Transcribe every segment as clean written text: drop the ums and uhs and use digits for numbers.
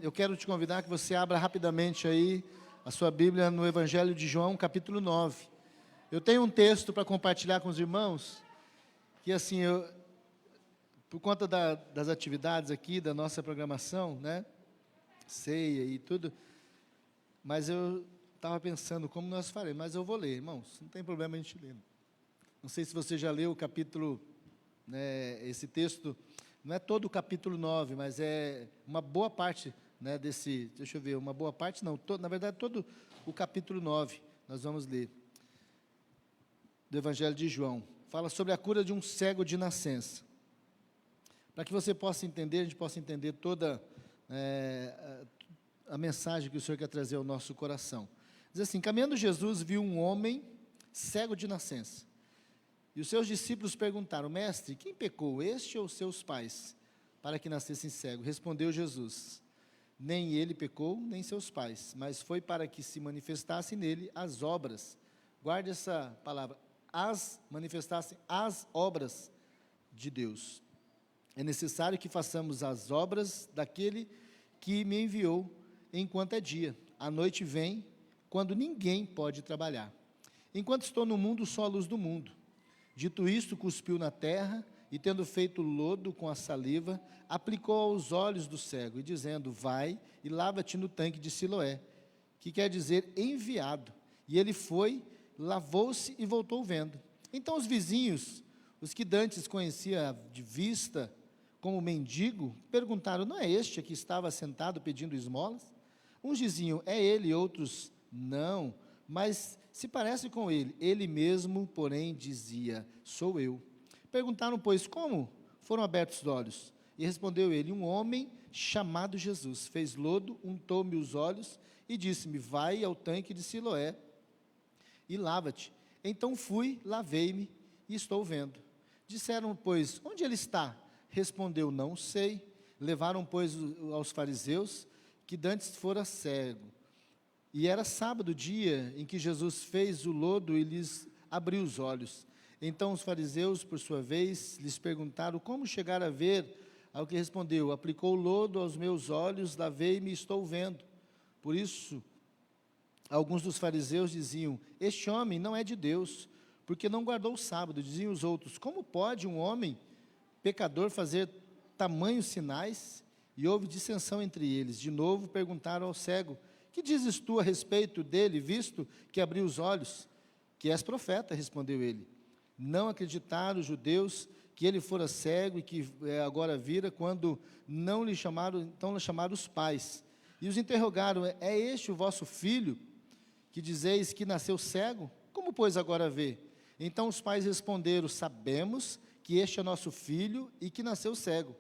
Eu quero te convidar que você abra rapidamente aí a sua Bíblia no Evangelho de João, capítulo 9. Eu tenho um texto para compartilhar com os irmãos, que assim, por conta das atividades aqui, da nossa programação, né, ceia e tudo, mas eu estava pensando como nós faremos, mas eu vou ler, irmãos, não tem problema a gente ler. Não sei se você já leu o capítulo, né, esse texto, não é todo o capítulo 9, mas é uma boa parte, né, deixa eu ver, uma boa parte não, na verdade todo o capítulo 9, nós vamos ler, do Evangelho de João, fala sobre a cura de um cego de nascença, para que você possa entender, a gente possa entender toda a mensagem que o Senhor quer trazer ao nosso coração. Diz assim: caminhando Jesus viu um homem cego de nascença, e os seus discípulos perguntaram: mestre, quem pecou, este ou seus pais, para que nascessem cego? Respondeu Jesus: nem ele pecou, nem seus pais, mas foi para que se manifestassem nele as obras, guarde essa palavra, manifestassem as obras de Deus. É necessário que façamos as obras daquele que me enviou, enquanto é dia. A noite vem, quando ninguém pode trabalhar. Enquanto estou no mundo, sou a luz do mundo. Dito isto, cuspiu na terra, e tendo feito lodo com a saliva, aplicou aos olhos do cego, e dizendo: vai e lava-te no tanque de Siloé, que quer dizer enviado. E ele foi, lavou-se e voltou vendo. Então os vizinhos, os que dantes conhecia de vista como mendigo, perguntaram: não é este que estava sentado pedindo esmolas? Uns diziam: é ele, outros: não, mas se parece com ele. Ele mesmo, porém, dizia: sou eu. Perguntaram, pois, como foram abertos os olhos? E respondeu ele: um homem chamado Jesus fez lodo, untou-me os olhos e disse-me: vai ao tanque de Siloé e lava-te. Então fui, lavei-me e estou vendo. Disseram, pois, onde ele está? Respondeu: não sei. Levaram, pois, aos fariseus, que dantes fora cego. E era sábado, dia em que Jesus fez o lodo e lhes abriu os olhos. Então os fariseus, por sua vez, lhes perguntaram como chegar a ver. Ao que respondeu: aplicou o lodo aos meus olhos, lavei-me e estou vendo. Por isso, alguns dos fariseus diziam: este homem não é de Deus, porque não guardou o sábado. Diziam os outros: como pode um homem pecador fazer tamanhos sinais? E houve dissensão entre eles. De novo perguntaram ao cego: que dizes tu a respeito dele, visto que abriu os olhos? Que és profeta, respondeu ele. Não acreditaram os judeus que ele fora cego e que agora vira, quando não lhe chamaram, então lhe chamaram os pais. E os interrogaram: é este o vosso filho, que dizeis que nasceu cego? Como, pois, agora vê? Então os pais responderam: sabemos que este é nosso filho e que nasceu cego,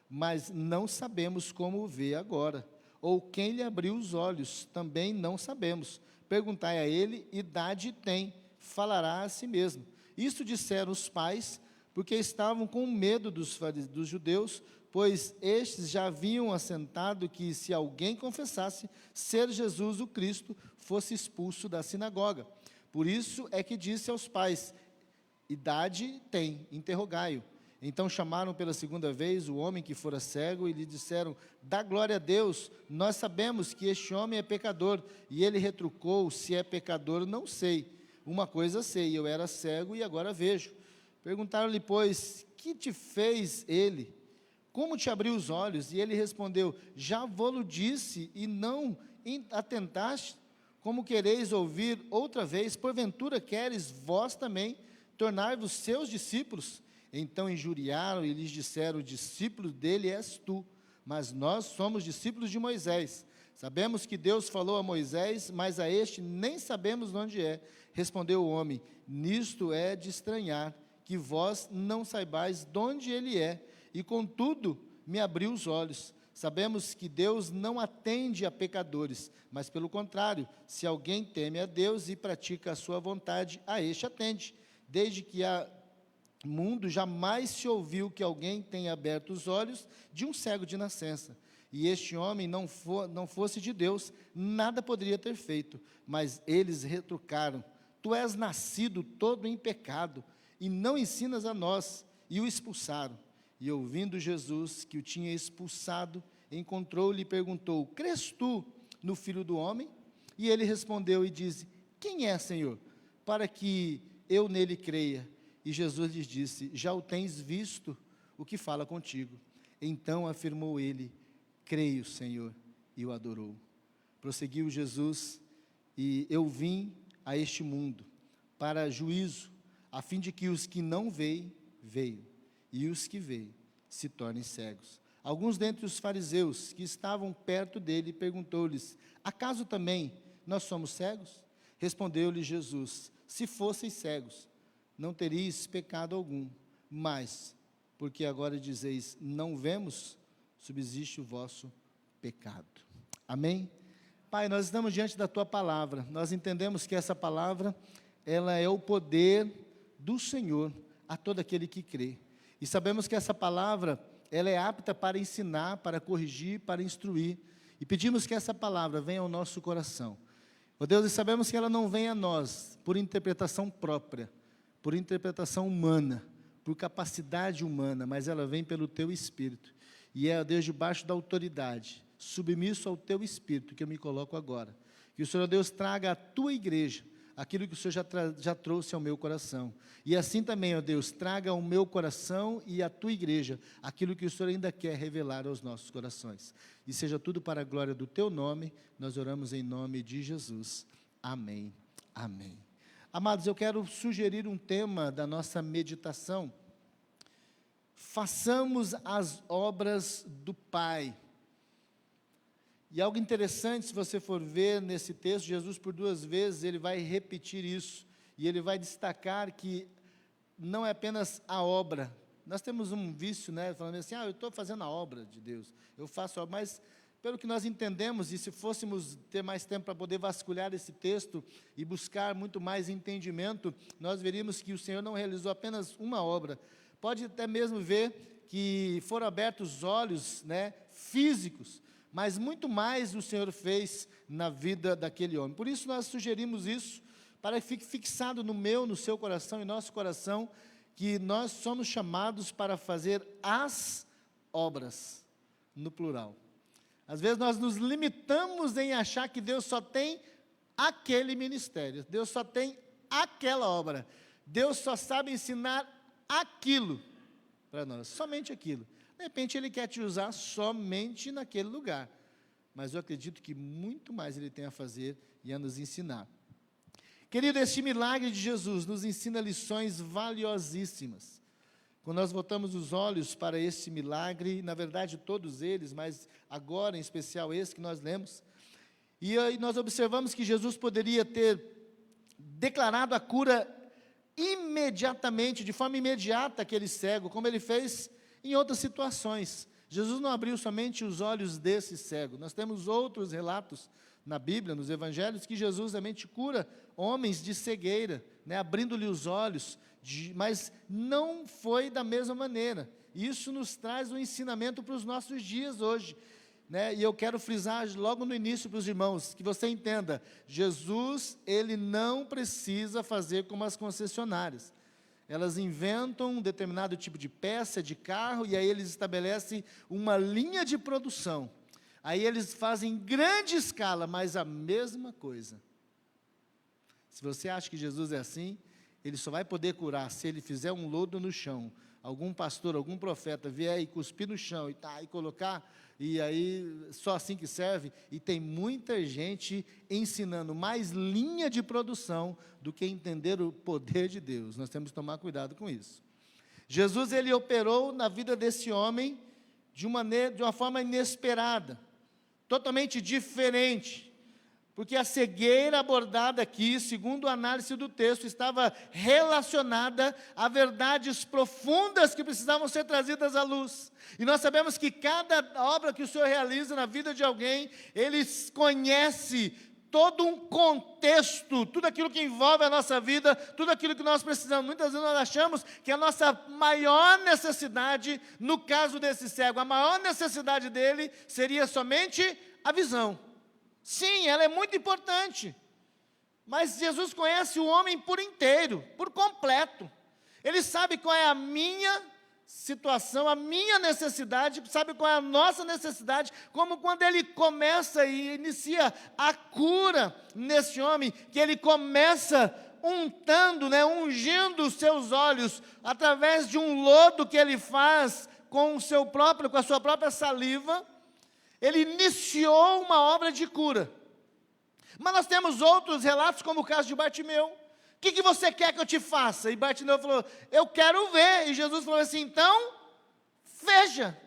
mas não sabemos como o vê agora, ou quem lhe abriu os olhos, também não sabemos. Perguntai a ele, idade tem, falará a si mesmo. Isso disseram os pais, porque estavam com medo dos judeus, pois estes já haviam assentado que, se alguém confessasse ser Jesus o Cristo, fosse expulso da sinagoga. Por isso é que disse aos pais: idade tem, interrogai-o. Então chamaram pela segunda vez o homem que fora cego e lhe disseram: dá glória a Deus, nós sabemos que este homem é pecador. E ele retrucou: se é pecador, não sei. Uma coisa sei, eu era cego e agora vejo. Perguntaram-lhe, pois, que te fez ele? Como te abriu os olhos? E ele respondeu: já vô-lo disse e não atentaste. Como quereis ouvir outra vez? Porventura queres vós também tornar-vos seus discípulos? Então injuriaram e lhes disseram: o discípulo dele és tu, mas nós somos discípulos de Moisés. Sabemos que Deus falou a Moisés, mas a este nem sabemos de onde é. Respondeu o homem: nisto é de estranhar, que vós não saibais de onde ele é, e contudo me abriu os olhos. Sabemos que Deus não atende a pecadores, mas pelo contrário, se alguém teme a Deus e pratica a sua vontade, a este atende. Desde que há mundo, jamais se ouviu que alguém tenha aberto os olhos de um cego de nascença. E este homem não fosse de Deus, nada poderia ter feito. Mas eles retrucaram: tu és nascido todo em pecado, e não ensinas a nós. E o expulsaram. E ouvindo Jesus que o tinha expulsado, encontrou-lhe e perguntou: crês tu no Filho do Homem? E ele respondeu e disse: quem é, Senhor, para que eu nele creia? E Jesus lhes disse: já o tens visto, o que fala contigo. Então afirmou ele: creio, Senhor, e o adorou. Prosseguiu Jesus: e eu vim a este mundo para juízo, a fim de que os que não veem, vejam, e os que veem se tornem cegos. Alguns dentre os fariseus que estavam perto dele perguntou-lhes: acaso também nós somos cegos? Respondeu-lhe Jesus: se fosseis cegos, não teríeis pecado algum, mas, porque agora dizeis, não vemos, subsiste o vosso pecado. Amém? Pai, nós estamos diante da Tua palavra, nós entendemos que essa palavra, ela é o poder do Senhor a todo aquele que crê, e sabemos que essa palavra, ela é apta para ensinar, para corrigir, para instruir, e pedimos que essa palavra venha ao nosso coração. Ó Deus, e sabemos que ela não vem a nós por interpretação própria, por interpretação humana, por capacidade humana, mas ela vem pelo Teu Espírito, e é, ó Deus, debaixo da autoridade, submisso ao Teu Espírito, que eu me coloco agora. Que o Senhor, Deus, traga à Tua igreja aquilo que o Senhor já trouxe ao meu coração. E assim também, ó Deus, traga ao meu coração e à Tua igreja aquilo que o Senhor ainda quer revelar aos nossos corações. E seja tudo para a glória do Teu nome, nós oramos em nome de Jesus. Amém. Amém. Amados, eu quero sugerir um tema da nossa meditação. Façamos as obras do Pai. E algo interessante, se você for ver nesse texto, Jesus por 2 vezes, ele vai repetir isso, e ele vai destacar que não é apenas a obra. Nós temos um vício, né, falando assim, eu estou fazendo a obra de Deus, eu faço a obra, mas pelo que nós entendemos, e se fôssemos ter mais tempo para poder vasculhar esse texto, e buscar muito mais entendimento, nós veríamos que o Senhor não realizou apenas uma obra, pode até mesmo ver que foram abertos os olhos, né, físicos, mas muito mais o Senhor fez na vida daquele homem. Por isso nós sugerimos isso, para que fique fixado no meu, no seu coração e nosso coração, que nós somos chamados para fazer as obras, no plural. Às vezes nós nos limitamos em achar que Deus só tem aquele ministério, Deus só tem aquela obra, Deus só sabe ensinar aquilo para nós, somente aquilo. De repente Ele quer te usar somente naquele lugar, mas eu acredito que muito mais Ele tem a fazer e a nos ensinar. Querido, este milagre de Jesus nos ensina lições valiosíssimas. Quando nós voltamos os olhos para este milagre, na verdade todos eles, mas agora em especial esse que nós lemos, e aí nós observamos que Jesus poderia ter declarado a cura imediatamente, de forma imediata, aquele cego, como Ele fez em outras situações. Jesus não abriu somente os olhos desse cego. Nós temos outros relatos na Bíblia, nos Evangelhos, que Jesus realmente cura homens de cegueira, né, abrindo-lhe os olhos, mas não foi da mesma maneira. Isso nos traz um ensinamento para os nossos dias hoje, né, e eu quero frisar logo no início para os irmãos, que você entenda, Jesus, Ele não precisa fazer como as concessionárias. Elas inventam um determinado tipo de peça, de carro, e aí eles estabelecem uma linha de produção. Aí eles fazem em grande escala, mas a mesma coisa. Se você acha que Jesus é assim, Ele só vai poder curar se Ele fizer um lodo no chão. Algum pastor, algum profeta vier e cuspir no chão e colocar, e aí só assim que serve. E tem muita gente ensinando mais linha de produção do que entender o poder de Deus. Nós temos que tomar cuidado com isso. Jesus, Ele operou na vida desse homem de uma forma inesperada, totalmente diferente. Porque a cegueira abordada aqui, segundo a análise do texto, estava relacionada a verdades profundas que precisavam ser trazidas à luz. E nós sabemos que cada obra que o Senhor realiza na vida de alguém, Ele conhece todo um contexto, tudo aquilo que envolve a nossa vida, tudo aquilo que nós precisamos. Muitas vezes nós achamos que a nossa maior necessidade, no caso desse cego, a maior necessidade dele seria somente a visão. Sim, ela é muito importante, mas Jesus conhece o homem por inteiro, por completo. Ele sabe qual é a minha situação, a minha necessidade, sabe qual é a nossa necessidade? Como quando ele começa e inicia a cura nesse homem, que ele começa untando, ungindo os seus olhos, através de um lodo que ele faz com a sua própria saliva, ele iniciou uma obra de cura. Mas nós temos outros relatos, como o caso de Bartimeu. O que você quer que eu te faça? E Bartimeu falou, eu quero ver. E Jesus falou assim, então, veja.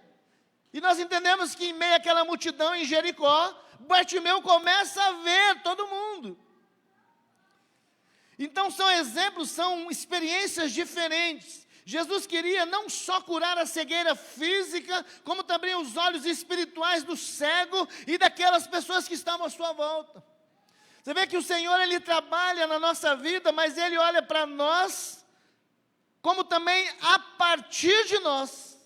E nós entendemos que em meio àquela multidão em Jericó, Bartimeu começa a ver todo mundo. Então são exemplos, são experiências diferentes. Jesus queria não só curar a cegueira física, como também os olhos espirituais do cego e daquelas pessoas que estavam à sua volta. Você vê que o Senhor, Ele trabalha na nossa vida, mas Ele olha para nós, como também a partir de nós.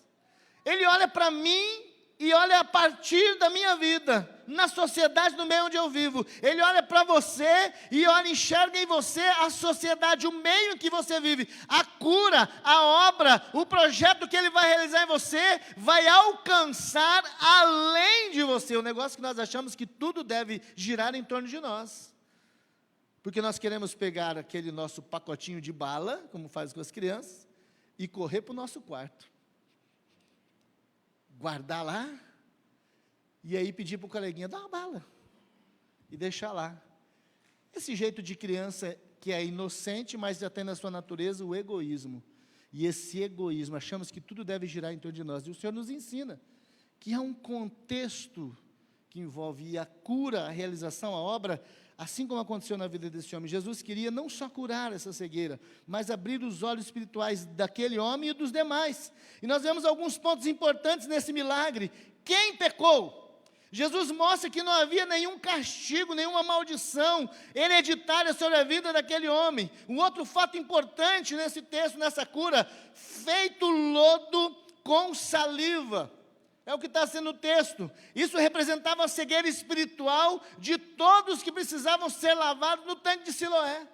Ele olha para mim e olha a partir da minha vida, na sociedade, no meio onde eu vivo. Ele olha para você e enxerga em você a sociedade, o meio em que você vive. A cura, a obra, o projeto que Ele vai realizar em você, vai alcançar além de você. O negócio que nós achamos que tudo deve girar em torno de nós. Porque nós queremos pegar aquele nosso pacotinho de bala, como faz com as crianças, e correr para o nosso quarto. Guardar lá, e aí pedir para o coleguinha, dá uma bala, e deixar lá. Esse jeito de criança que é inocente, mas já tem na sua natureza o egoísmo. E esse egoísmo, achamos que tudo deve girar em torno de nós. E o Senhor nos ensina que há um contexto que envolve a cura, a realização, a obra, assim como aconteceu na vida desse homem. Jesus queria não só curar essa cegueira, mas abrir os olhos espirituais daquele homem e dos demais. E nós vemos alguns pontos importantes nesse milagre. Quem pecou? Jesus mostra que não havia nenhum castigo, nenhuma maldição hereditária sobre a vida daquele homem. Um outro fato importante nesse texto, nessa cura, feito lodo com saliva. É o que está sendo o texto. Isso representava a cegueira espiritual de todos que precisavam ser lavados no tanque de Siloé.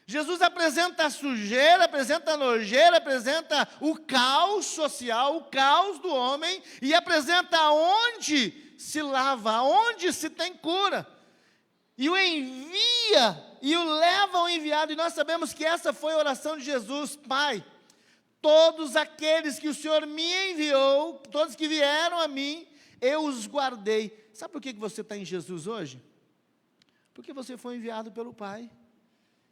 Jesus apresenta a sujeira, apresenta a nojeira, apresenta o caos social, o caos do homem, e apresenta aonde se lava, aonde se tem cura. E o envia, e o leva ao enviado, e nós sabemos que essa foi a oração de Jesus. Pai, todos aqueles que o Senhor me enviou, todos que vieram a mim, eu os guardei. Sabe por que você está em Jesus hoje? Porque você foi enviado pelo Pai.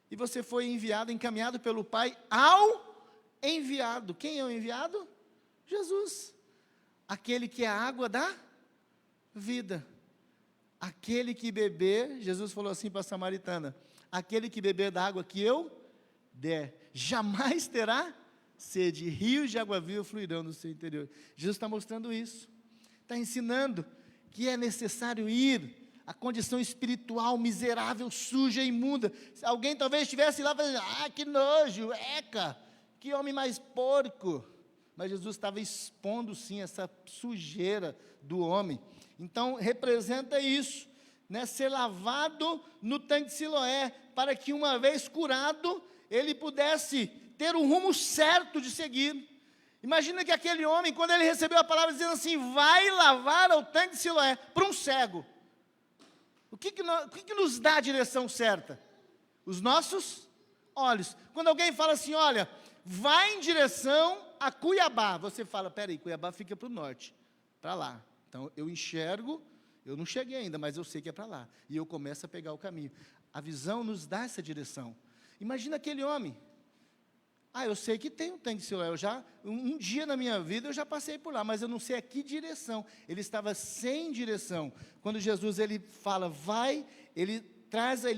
E você foi enviado, encaminhado pelo Pai ao enviado. Quem é o enviado? Jesus. Aquele que é a água da vida. Aquele que beber, Jesus falou assim para a samaritana, aquele que beber da água que eu der, jamais terá sede, rios de água viva fluirão no seu interior. Jesus está mostrando isso, está ensinando que é necessário ir à condição espiritual miserável, suja, imunda. Alguém talvez estivesse lá falando, que nojo, eca, que homem mais porco. Mas Jesus estava expondo sim essa sujeira do homem. Então representa isso, ser lavado no tanque de Siloé, para que uma vez curado, ele pudesse ter o rumo certo de seguir. Imagina que aquele homem, quando ele recebeu a palavra dizendo assim, vai lavar ao tanque de Siloé, para um cego. O que nos dá a direção certa? Os nossos olhos. Quando alguém fala assim, olha, vai em direção a Cuiabá, você fala, peraí, Cuiabá fica para o norte, para lá. Então eu enxergo, eu não cheguei ainda, mas eu sei que é para lá. E eu começo a pegar o caminho. A visão nos dá essa direção. Imagina aquele homem. Eu sei que tem um tanque de Siloé, um dia na minha vida eu já passei por lá, mas eu não sei a que direção. Ele estava sem direção. Quando Jesus ele fala, vai, ele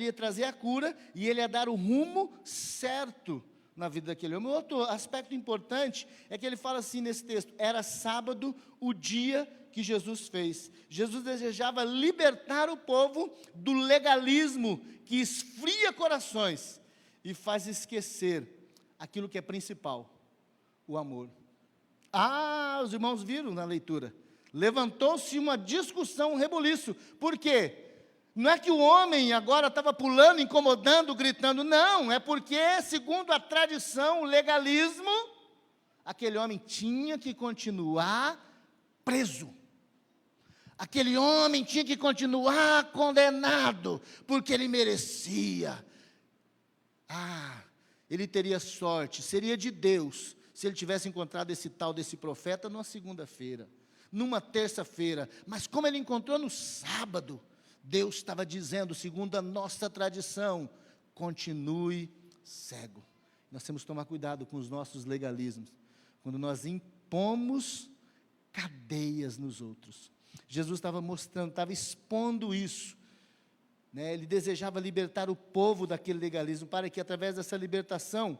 ia trazer a cura, e ele ia dar o rumo certo na vida daquele homem. Outro aspecto importante é que ele fala assim nesse texto, era sábado o dia que Jesus fez. Jesus desejava libertar o povo do legalismo que esfria corações e faz esquecer aquilo que é principal, o amor. Os irmãos viram na leitura. Levantou-se uma discussão, um rebuliço. Por quê? Não é que o homem agora estava pulando, incomodando, gritando. Não, é porque, segundo a tradição, o legalismo, aquele homem tinha que continuar preso. Aquele homem tinha que continuar condenado, porque ele merecia. Ele teria sorte, seria de Deus, se ele tivesse encontrado esse tal desse profeta numa segunda-feira, numa terça-feira, mas como ele encontrou no sábado, Deus estava dizendo, segundo a nossa tradição, continue cego. Nós temos que tomar cuidado com os nossos legalismos, quando nós impomos cadeias nos outros. Jesus estava mostrando, estava expondo isso, né? Ele desejava libertar o povo daquele legalismo, para que através dessa libertação,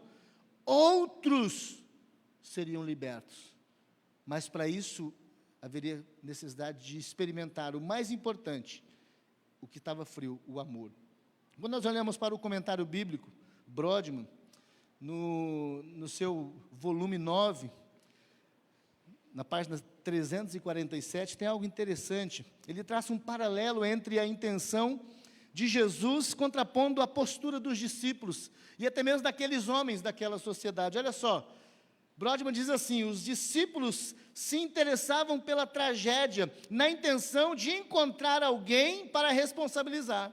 outros seriam libertos. Mas para isso, haveria necessidade de experimentar o mais importante, o que estava frio, o amor. Quando nós olhamos para o comentário bíblico, Brodmann, no seu volume 9, na página 347, tem algo interessante. Ele traça um paralelo entre a intenção de Jesus contrapondo a postura dos discípulos, e até mesmo daqueles homens daquela sociedade. Olha só, Brodmann diz assim: os discípulos se interessavam pela tragédia, na intenção de encontrar alguém para responsabilizar.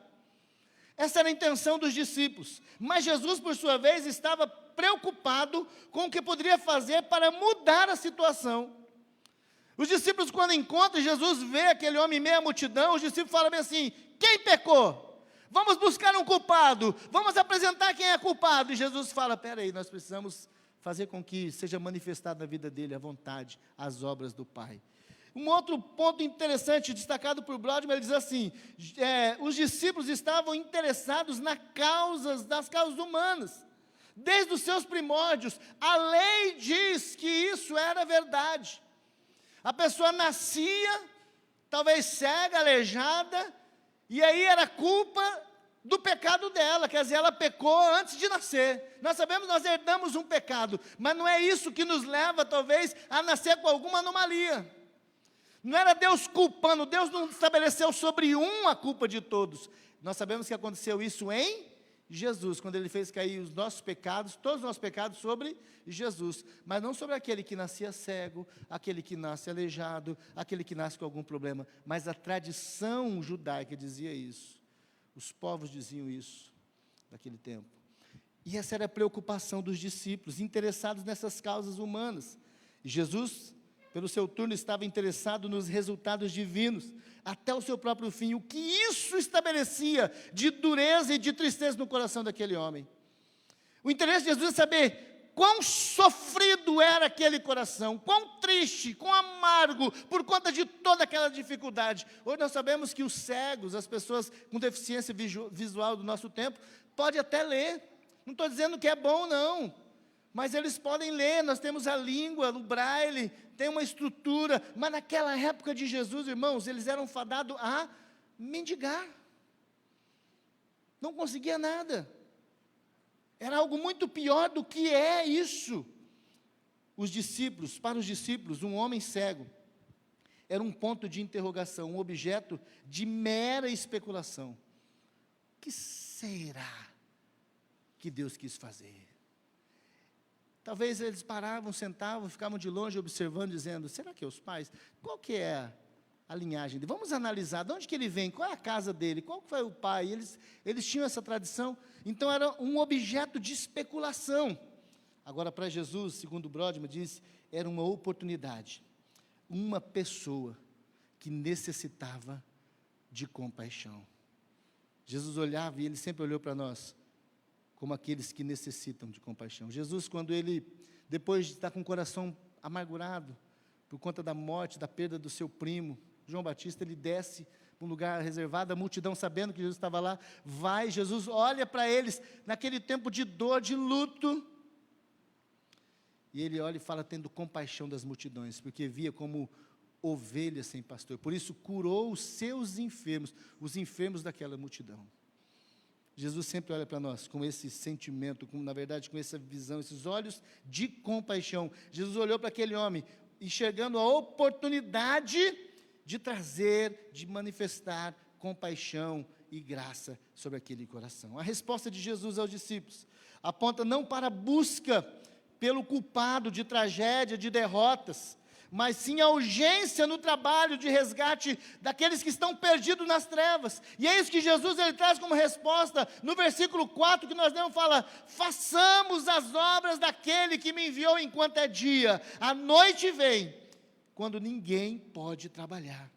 Essa era a intenção dos discípulos, mas Jesus, por sua vez, estava preocupado com o que poderia fazer para mudar a situação. Os discípulos, quando encontram Jesus, vê aquele homem em meio à multidão, os discípulos falam bem assim: quem pecou? Vamos buscar um culpado, vamos apresentar quem é culpado. E Jesus fala: espera aí, nós precisamos fazer com que seja manifestada na vida dele a vontade, as obras do Pai. Um outro ponto interessante, destacado por Brodmann, ele diz assim, os discípulos estavam interessados nas causas humanas, desde os seus primórdios. A lei diz que isso era verdade. A pessoa nascia, talvez cega, aleijada, e aí era culpa do pecado dela, quer dizer, ela pecou antes de nascer. Nós sabemos, nós herdamos um pecado, mas não é isso que nos leva, talvez, a nascer com alguma anomalia. Não era Deus culpando, Deus não estabeleceu sobre um a culpa de todos. Nós sabemos que aconteceu isso em Jesus, quando Ele fez cair os nossos pecados, todos os nossos pecados sobre Jesus, mas não sobre aquele que nascia cego, aquele que nasce aleijado, aquele que nasce com algum problema, mas a tradição judaica dizia isso, os povos diziam isso, naquele tempo. E essa era a preocupação dos discípulos, interessados nessas causas humanas. E Jesus, pelo seu turno, estava interessado nos resultados divinos, até o seu próprio fim. O que isso estabelecia de dureza e de tristeza no coração daquele homem? O interesse de Jesus é saber quão sofrido era aquele coração, quão triste, quão amargo, por conta de toda aquela dificuldade. Hoje nós sabemos que os cegos, as pessoas com deficiência visual do nosso tempo, podem até ler. Não estou dizendo que é bom, não. Mas eles podem ler, nós temos a língua, o braille, tem uma estrutura. Mas naquela época de Jesus, irmãos, eles eram fadados a mendigar. Não conseguia nada. Era algo muito pior do que é isso. Para os discípulos, um homem cego era um ponto de interrogação, um objeto de mera especulação. O que será que Deus quis fazer? Talvez eles paravam, sentavam, ficavam de longe observando, dizendo: será que é os pais? Qual que é a linhagem dele? Vamos analisar, de onde que ele vem? Qual é a casa dele? Qual foi o pai? Eles tinham essa tradição, então era um objeto de especulação. Agora, para Jesus, segundo Brodmann disse, era uma oportunidade, uma pessoa que necessitava de compaixão. Jesus olhava, e Ele sempre olhou para nós, como aqueles que necessitam de compaixão. Jesus, quando Ele, depois de estar com o coração amargurado, por conta da morte, da perda do seu primo, João Batista, Ele desce para um lugar reservado, a multidão sabendo que Jesus estava lá, Jesus olha para eles, naquele tempo de dor, de luto, e Ele olha e fala, tendo compaixão das multidões, porque via como ovelhas sem pastor, por isso curou os seus enfermos, os enfermos daquela multidão. Jesus sempre olha para nós com esse sentimento, na verdade com essa visão, esses olhos de compaixão. Jesus olhou para aquele homem, enxergando a oportunidade de trazer, de manifestar compaixão e graça sobre aquele coração. A resposta de Jesus aos discípulos aponta não para a busca pelo culpado de tragédia, de derrotas, mas sim a urgência no trabalho de resgate daqueles que estão perdidos nas trevas. E é isso que Jesus ele traz como resposta no versículo 4 que nós lemos, fala: façamos as obras daquele que me enviou enquanto é dia, a noite vem, quando ninguém pode trabalhar.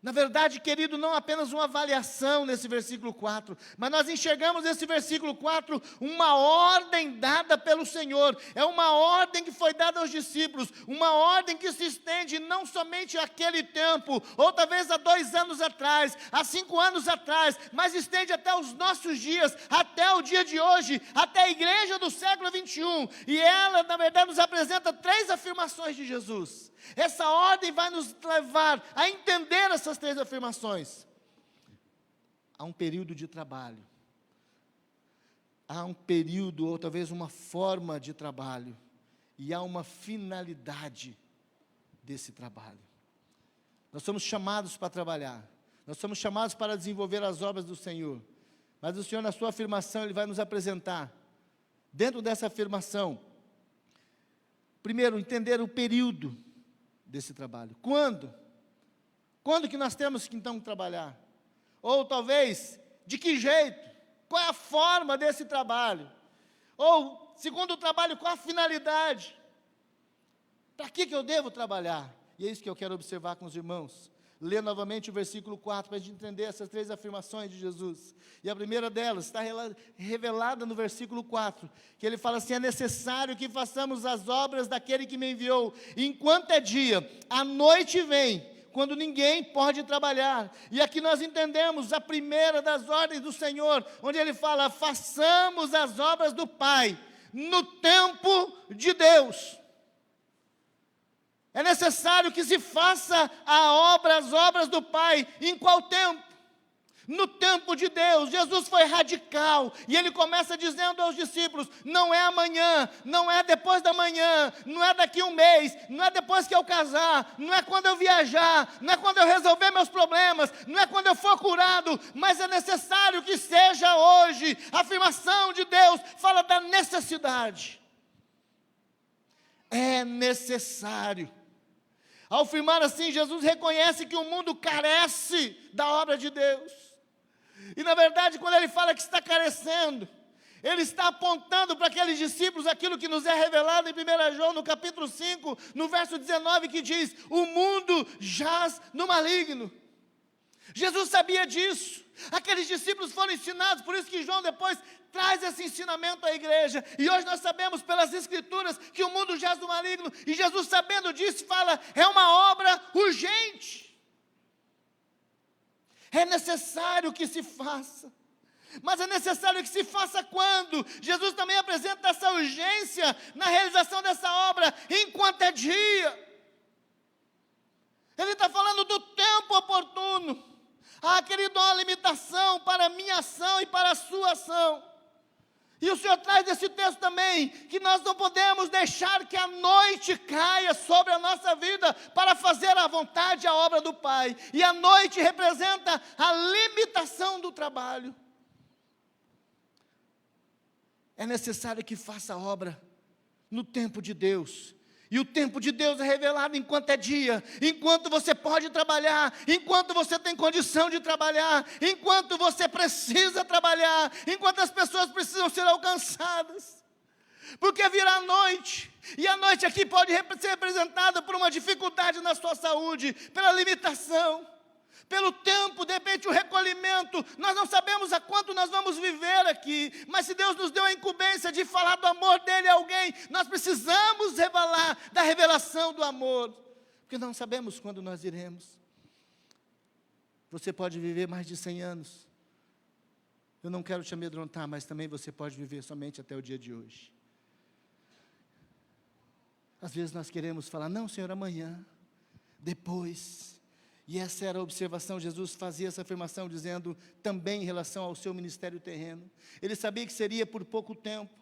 Na verdade, querido, não apenas uma avaliação nesse versículo 4, mas nós enxergamos nesse versículo 4 uma ordem dada pelo Senhor. É uma ordem que foi dada aos discípulos, uma ordem que se estende não somente àquele tempo, ou talvez há 2 anos atrás, há 5 anos atrás, mas estende até os nossos dias, até o dia de hoje, até a igreja do século 21. E ela, na verdade, nos apresenta 3 afirmações de Jesus. Essa ordem vai nos levar a entender essas 3 afirmações. Há um período de trabalho. Há um período, ou talvez uma forma de trabalho. E há uma finalidade desse trabalho. Nós somos chamados para trabalhar. Nós somos chamados para desenvolver as obras do Senhor. Mas o Senhor, na sua afirmação, Ele vai nos apresentar, dentro dessa afirmação, primeiro, entender o período desse trabalho. Quando? Quando que nós temos que então trabalhar? Ou talvez, de que jeito? Qual é a forma desse trabalho? Ou, segundo o trabalho, qual a finalidade? Para que eu devo trabalhar? E é isso que eu quero observar com os irmãos. Ler novamente o versículo 4, para a gente entender essas 3 afirmações de Jesus. E a primeira delas está revelada no versículo 4, que ele fala assim: é necessário que façamos as obras daquele que me enviou, enquanto é dia, a noite vem, quando ninguém pode trabalhar. E aqui nós entendemos a primeira das ordens do Senhor, onde Ele fala: façamos as obras do Pai, no tempo de Deus. É necessário que se faça as obras do Pai, em qual tempo? No tempo de Deus. Jesus foi radical, e Ele começa dizendo aos discípulos: não é amanhã, não é depois da manhã, não é daqui 1 mês, não é depois que eu casar, não é quando eu viajar, não é quando eu resolver meus problemas, não é quando eu for curado, mas é necessário que seja hoje. A afirmação de Deus fala da necessidade. É necessário. Ao afirmar assim, Jesus reconhece que o mundo carece da obra de Deus. E na verdade, quando Ele fala que está carecendo, Ele está apontando para aqueles discípulos aquilo que nos é revelado em 1 João, no capítulo 5, no verso 19, que diz: o mundo jaz no maligno. Jesus sabia disso. Aqueles discípulos foram ensinados, por isso que João depois traz esse ensinamento à igreja. E hoje nós sabemos pelas Escrituras que o mundo jaz no maligno. E Jesus, sabendo disso, fala: é uma obra urgente. É necessário que se faça. Mas é necessário que se faça quando? Jesus também apresenta essa urgência na realização dessa obra, enquanto é dia. Ele está falando do tempo oportuno. Querido, há uma limitação para a minha ação e para a sua ação. E o Senhor traz desse texto também, que nós não podemos deixar que a noite caia sobre a nossa vida para fazer a vontade e a obra do Pai. E a noite representa a limitação do trabalho. É necessário que faça a obra no tempo de Deus. E o tempo de Deus é revelado enquanto é dia, enquanto você pode trabalhar, enquanto você tem condição de trabalhar, enquanto você precisa trabalhar, enquanto as pessoas precisam ser alcançadas. Porque virá a noite, e a noite aqui pode ser representada por uma dificuldade na sua saúde, pela limitação, pelo tempo, de repente o recolhimento. Nós não sabemos a quanto nós vamos viver aqui, mas se Deus nos deu a incumbência de falar do amor dele a alguém, nós precisamos revelar da revelação do amor, porque não sabemos quando nós iremos. Você pode viver mais de 100 anos, eu não quero te amedrontar, mas também você pode viver somente até o dia de hoje. Às vezes nós queremos falar: não, Senhor, amanhã, depois. E essa era a observação. Jesus fazia essa afirmação dizendo também em relação ao seu ministério terreno. Ele sabia que seria por pouco tempo,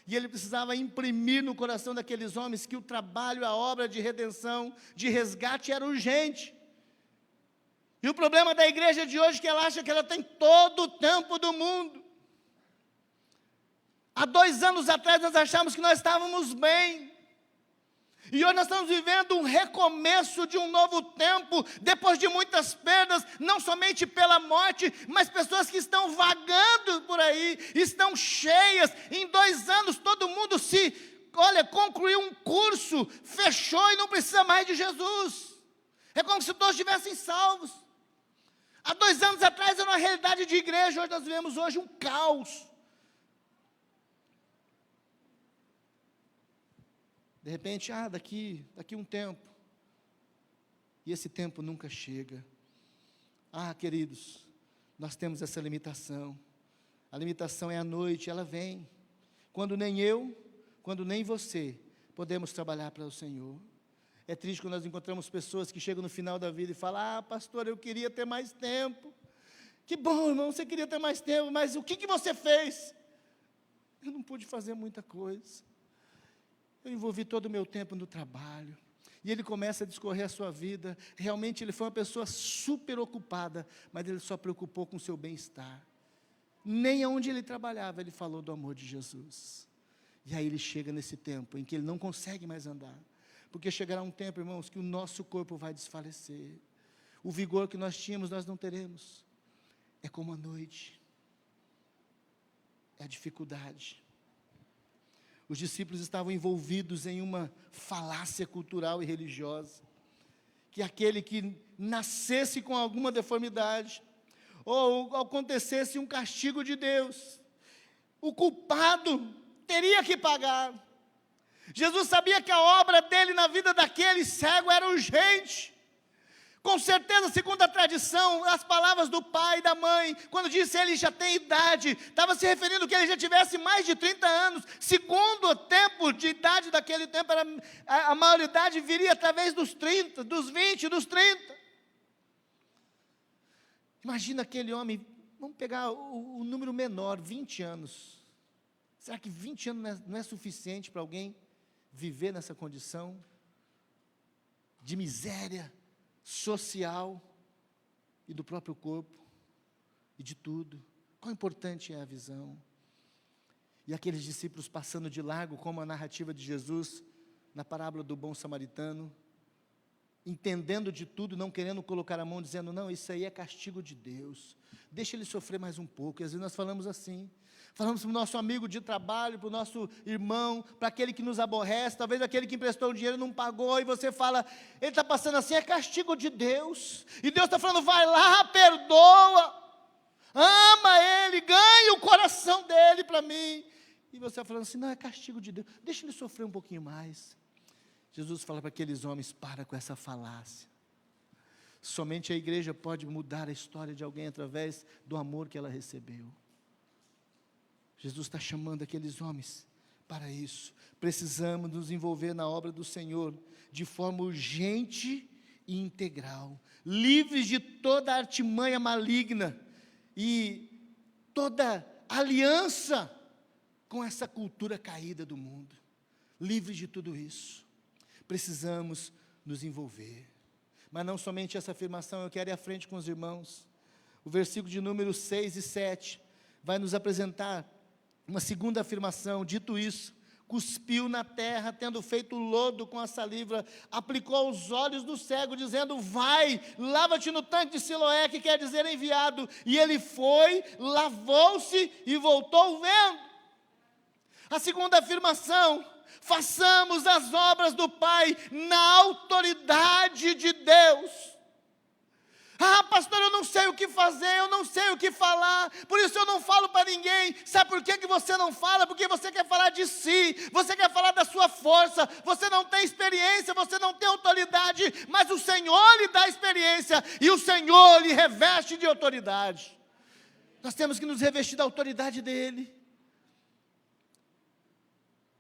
e ele precisava imprimir no coração daqueles homens que o trabalho, a obra de redenção, de resgate era urgente. E o problema da igreja de hoje é que ela acha que ela tem todo o tempo do mundo. Há 2 anos atrás nós achamos que nós estávamos bem. E hoje nós estamos vivendo um recomeço de um novo tempo, depois de muitas perdas, não somente pela morte, mas pessoas que estão vagando por aí, estão cheias. Em 2 anos todo mundo concluiu um curso, fechou e não precisa mais de Jesus. É como se todos estivessem salvos. Há 2 anos atrás era uma realidade de igreja, hoje nós vivemos hoje um caos. De repente, daqui um tempo. E esse tempo nunca chega. Queridos, nós temos essa limitação. A limitação é a noite, ela vem. Quando nem eu, quando nem você, podemos trabalhar para o Senhor. É triste quando nós encontramos pessoas que chegam no final da vida e falam: pastor, eu queria ter mais tempo. Que bom, irmão, você queria ter mais tempo, mas o que você fez? Eu não pude fazer muita coisa. Eu envolvi todo o meu tempo no trabalho. E ele começa a discorrer a sua vida. Realmente ele foi uma pessoa super ocupada, mas ele só preocupou com o seu bem-estar. Nem aonde ele trabalhava ele falou do amor de Jesus. E aí ele chega nesse tempo em que ele não consegue mais andar. Porque chegará um tempo, irmãos, que o nosso corpo vai desfalecer. O vigor que nós tínhamos, nós não teremos. É como a noite. É a dificuldade. Os discípulos estavam envolvidos em uma falácia cultural e religiosa, que aquele que nascesse com alguma deformidade, ou acontecesse um castigo de Deus, o culpado teria que pagar. Jesus sabia que a obra dele na vida daquele cego era urgente. Com certeza, segundo a tradição, as palavras do pai e da mãe, quando disse ele já tem idade, estava se referindo que ele já tivesse mais de 30 anos. Segundo o tempo de idade daquele tempo, a maioridade viria através dos 30, dos 20, dos 30. Imagina aquele homem, vamos pegar o número menor, 20 anos. Será que 20 anos não é suficiente para alguém viver nessa condição de miséria social e do próprio corpo e de tudo? Quão importante é a visão. E aqueles discípulos passando de largo, como a narrativa de Jesus na parábola do bom samaritano, entendendo de tudo, não querendo colocar a mão, dizendo: não, isso aí é castigo de Deus, deixa ele sofrer mais um pouco. E às vezes nós falamos assim, falamos para o nosso amigo de trabalho, para o nosso irmão, para aquele que nos aborrece, talvez aquele que emprestou o dinheiro e não pagou, e você fala: ele está passando assim, é castigo de Deus. E Deus está falando: vai lá, perdoa, ama ele, ganha o coração dele para mim. E você está falando assim: não, é castigo de Deus, deixa ele sofrer um pouquinho mais. Jesus fala para aqueles homens: para com essa falácia. Somente a igreja pode mudar a história de alguém através do amor que ela recebeu. Jesus está chamando aqueles homens para isso. Precisamos nos envolver na obra do Senhor de forma urgente e integral, livres de toda artimanha maligna e toda aliança com essa cultura caída do mundo. Livres de tudo isso. Precisamos nos envolver. Mas não somente essa afirmação, eu quero ir à frente com os irmãos. O versículo de número 6 e 7 vai nos apresentar uma segunda afirmação. Dito isso, cuspiu na terra, tendo feito lodo com a saliva, aplicou aos olhos do cego, dizendo: vai, lava-te no tanque de Siloé, que quer dizer enviado. E ele foi, lavou-se e voltou vendo. A segunda afirmação: façamos as obras do Pai na autoridade de Deus. Pastor, eu não sei o que fazer, eu não sei o que falar, por isso eu não falo para ninguém. Sabe por que você não fala? Porque você quer falar de si, você quer falar da sua força, você não tem experiência, você não tem autoridade, mas o Senhor lhe dá experiência, e o Senhor lhe reveste de autoridade. Nós temos que nos revestir da autoridade dEle.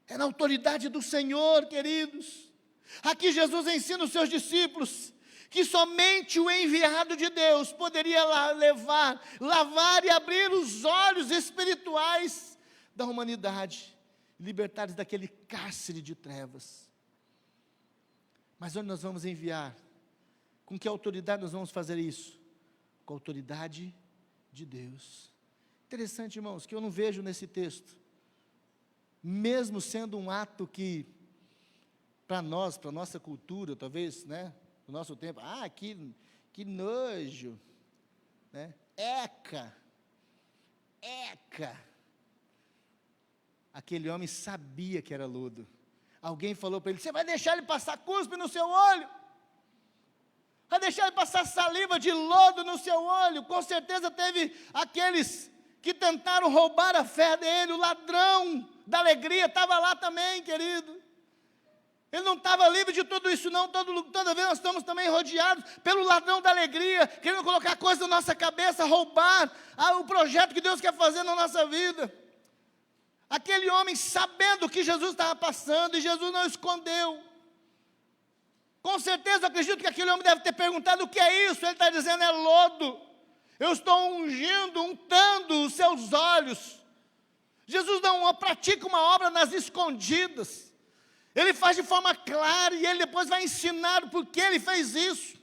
É na autoridade do Senhor, queridos. Aqui Jesus ensina os seus discípulos que somente o enviado de Deus poderia lavar e abrir os olhos espirituais da humanidade, libertar-os daquele cárcere de trevas. Mas onde nós vamos enviar? Com que autoridade nós vamos fazer isso? Com a autoridade de Deus. Interessante, irmãos, que eu não vejo nesse texto mesmo sendo um ato que, para nós, para a nossa cultura, talvez, né, no nosso tempo, que nojo, né, eca, aquele homem sabia que era lodo. Alguém falou para ele: você vai deixar ele passar cuspe no seu olho? Vai deixar ele passar saliva de lodo no seu olho? Com certeza teve aqueles que tentaram roubar a fé dele. O ladrão da alegria estava lá também, querido. Ele não estava livre de tudo isso não. Toda vez nós estamos também rodeados pelo ladrão da alegria, querendo colocar coisas na nossa cabeça, roubar o projeto que Deus quer fazer na nossa vida. Aquele homem, sabendo o que Jesus estava passando, e Jesus não escondeu. Com certeza, eu acredito que aquele homem deve ter perguntado: o que é isso? Ele está dizendo: é lodo. Eu estou untando os seus olhos. Jesus não pratica uma obra nas escondidas. Ele faz de forma clara, e ele depois vai ensinar o porquê ele fez isso.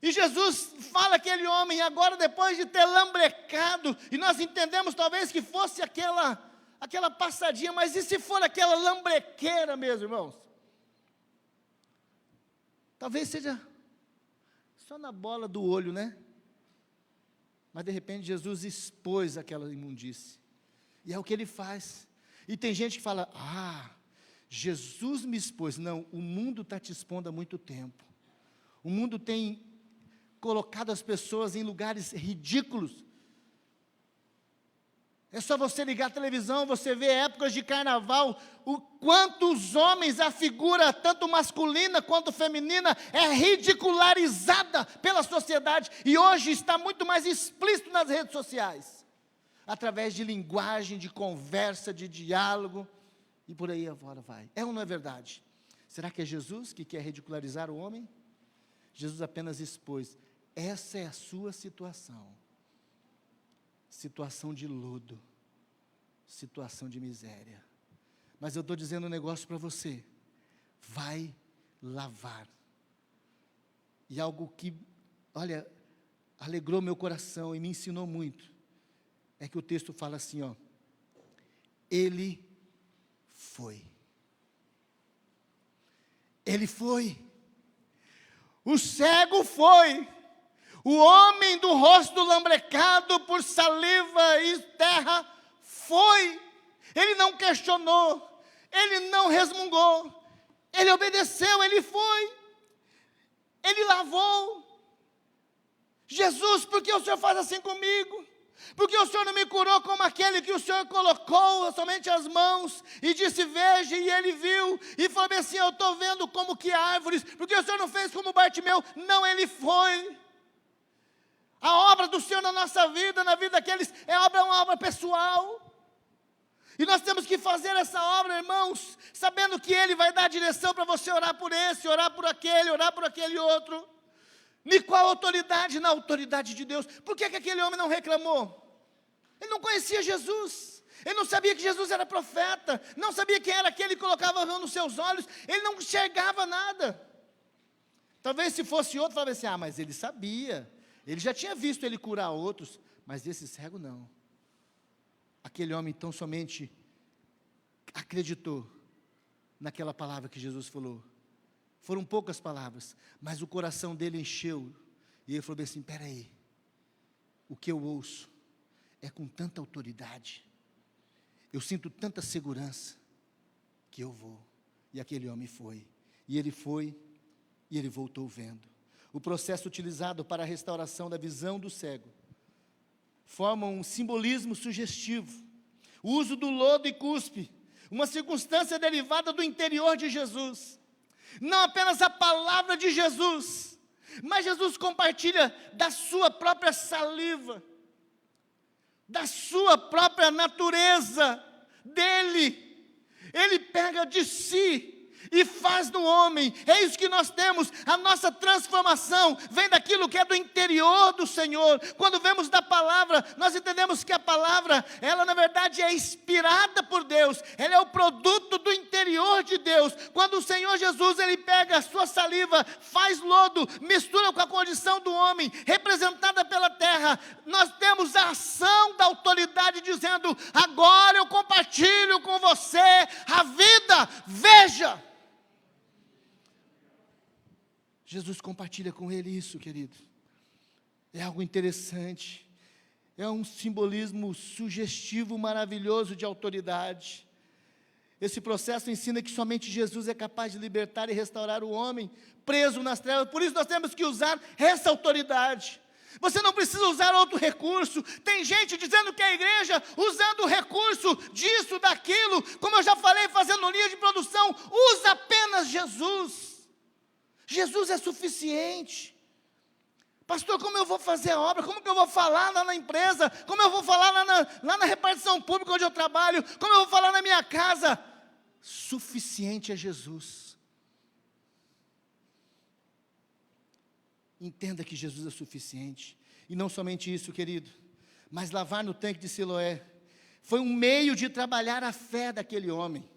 E Jesus fala àquele homem, agora depois de ter lambrecado, e nós entendemos talvez que fosse aquela passadinha, mas e se for aquela lambrequeira mesmo, irmãos? Talvez seja só na bola do olho, né? Mas de repente Jesus expôs aquela imundície. E é o que ele faz. E tem gente que fala: Jesus me expôs. Não, o mundo está te expondo há muito tempo. O mundo tem colocado as pessoas em lugares ridículos. É só você ligar a televisão, você vê épocas de carnaval, o quanto os homens, a figura tanto masculina quanto feminina, é ridicularizada pela sociedade, e hoje está muito mais explícito nas redes sociais, através de linguagem, de conversa, de diálogo, e por aí afora vai. É ou não é verdade? Será que é Jesus que quer ridicularizar o homem? Jesus apenas expôs: essa é a sua situação. Situação de lodo, situação de miséria. Mas eu estou dizendo um negócio para você: vai lavar. E algo que, olha, alegrou meu coração e me ensinou muito, é que o texto fala assim, ele foi. Ele foi. O cego foi. O homem do rosto lambrecado por saliva e terra foi. Ele não questionou, ele não resmungou, ele obedeceu, ele foi. Ele lavou. Jesus, por que o Senhor faz assim comigo? Por que o Senhor não me curou como aquele que o Senhor colocou somente as mãos e disse: veja, e ele viu, e falou assim: eu estou vendo como que árvores. Por que o Senhor não fez como Bartimeu? Não, ele foi. A obra do Senhor na nossa vida, na vida daqueles, uma obra pessoal. E nós temos que fazer essa obra, irmãos, sabendo que Ele vai dar direção para você orar por esse, orar por aquele outro. E qual autoridade? Na autoridade de Deus. Por que aquele homem não reclamou? Ele não conhecia Jesus. Ele não sabia que Jesus era profeta. Não sabia quem era aquele que colocava a mão nos seus olhos. Ele não enxergava nada. Talvez se fosse outro, falasse assim: mas ele sabia. Ele já tinha visto ele curar outros, mas esse cego não. Aquele homem então somente acreditou naquela palavra que Jesus falou. Foram poucas palavras, mas o coração dele encheu. E ele falou assim: espera aí, o que eu ouço é com tanta autoridade, eu sinto tanta segurança, que eu vou. E aquele homem foi. E ele foi, e ele voltou vendo. O processo utilizado para a restauração da visão do cego forma um simbolismo sugestivo. O uso do lodo e cuspe, uma circunstância derivada do interior de Jesus. Não apenas a palavra de Jesus, mas Jesus compartilha da sua própria saliva, da sua própria natureza, dele. Ele pega de si e faz do homem. É isso que nós temos. A nossa transformação vem daquilo que é do interior do Senhor. Quando vemos da palavra, nós entendemos que a palavra, ela na verdade é inspirada por Deus. Ela é o produto do interior de Deus. Quando o Senhor Jesus, ele pega a sua saliva, faz lodo, mistura com a condição do homem, representada pela terra, nós temos vemos a ação da autoridade dizendo: agora eu compartilho com você a vida, veja. Jesus compartilha com ele isso, querido. É algo interessante, é um simbolismo sugestivo, maravilhoso de autoridade. Esse processo ensina que somente Jesus é capaz de libertar e restaurar o homem preso nas trevas. Por isso nós temos que usar essa autoridade. Você não precisa usar outro recurso. Tem gente dizendo que a igreja, usando o recurso disso, daquilo, como eu já falei, fazendo linha de produção, usa apenas Jesus. Jesus é suficiente. Pastor, como eu vou fazer a obra? Como que eu vou falar lá na empresa? Como eu vou falar lá na repartição pública onde eu trabalho? Como eu vou falar na minha casa? Suficiente é Jesus. Entenda que Jesus é suficiente. E não somente isso, querido, mas lavar no tanque de Siloé foi um meio de trabalhar a fé daquele homem.